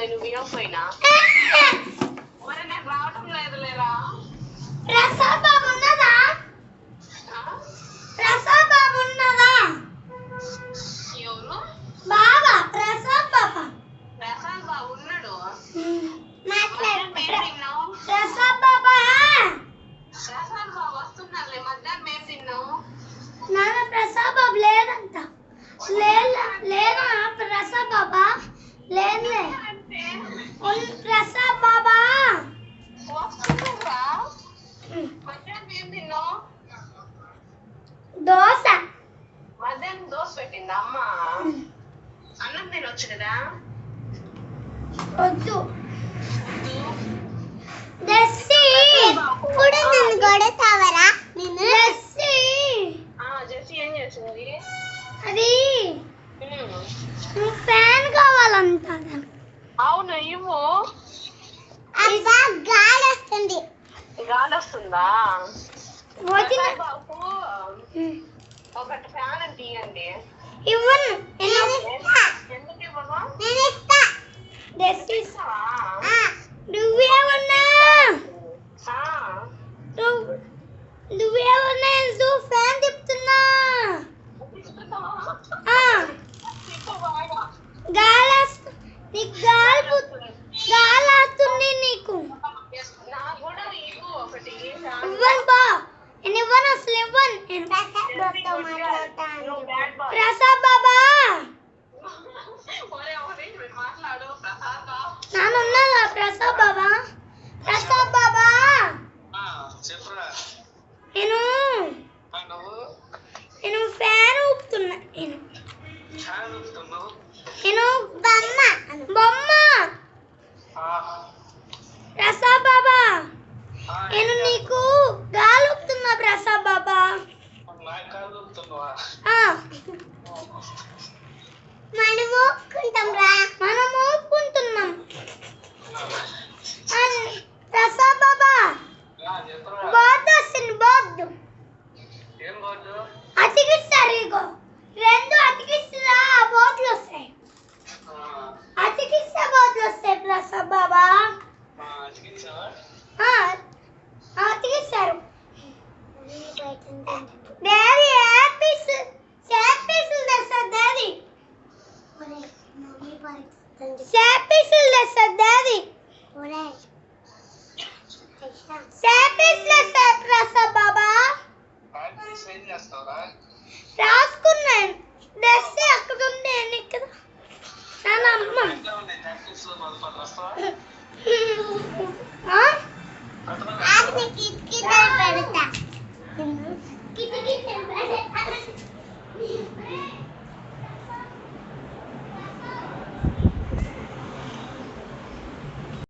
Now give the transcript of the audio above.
మళ్ళీ నువ్వు ఇవ్వకపోయినా మరి నేను రావటం లేదు లేరా ప్రసాద్ బాబు ఉన్నదా ప్రసాద్ బాబు ఉన్నదా ఎవరు బాబా ప్రసాద్ బాబా ప్రసాద్ బాబు ఉన్నాడు ప్రసాద్ బాబా ప్రసాద్ బాబు వస్తున్నారులే మధ్యాహ్నం మేము తిన్నాము నాన్న ప్రసాద్ బాబు లేదంట లేదా ప్రసాద్ బాబా లేదులే ప్రసాద్ బాబా వస్తున్నారా మధ్యాహ్నం మేము తిన్నాం దోశ మధ్యాహ్నం దోశ పెట్టిందా అమ్మ అన్నం తినొచ్చు కదా వద్దు జెస్సీ ఇప్పుడు నన్ను కొడతావరా జెస్సీ ఏం చేసింది అది ఫ్యాన్ కావాలంట అవును ఇవ్వు అబ్బా గాలి వస్తుంది గాలి వస్తుందా బాబు ఒకటి ఫ్యాన్ అని తీయండి ఇవ్వను ఎందుకు ఇవ్వను నువ్వేమన్నా ఫ్యాన్ తిప్పుతున్నా గాలి వస్తుంది నీకు ఇవ్వను బా నేను ఇవ్వను అసలు ఇవ్వను ప్రసాద్ బాబా నాన్న ఉన్నదా ప్రసాద్ బాబా ప్రసాద్ బాబా నేను ఫ్యాన్ ఊపుతున్నా నేను బొమ్మ ప్రసాద్ బాబా నేను నీకు గాలి ఊపుతున్నా ప్రసాద్ బాబా మనం ఊపుకుంటున్నాం ప్రసాద్ బాబా బోర్డు వస్తుంది బోర్డు అతికిస్తారు ఇగో రెండు అతికిస్తా బోర్డులు వస్తాయి అతికిస్తే బోర్డులు వస్తాయి ప్రసాద్ బాబా అతికిస్తారు డాడీ యాపిల్స్ తెస్తారు డాడీ యాపిల్స్ తెస్తారు డాడీ యాపిల్స్ తెస్తారు ప్రసాద్ బాబా రాసుకున్నాను డ్రెస్ అక్కడ ఉంది ఇక్కడ నాన్న అమ్మ పెడతా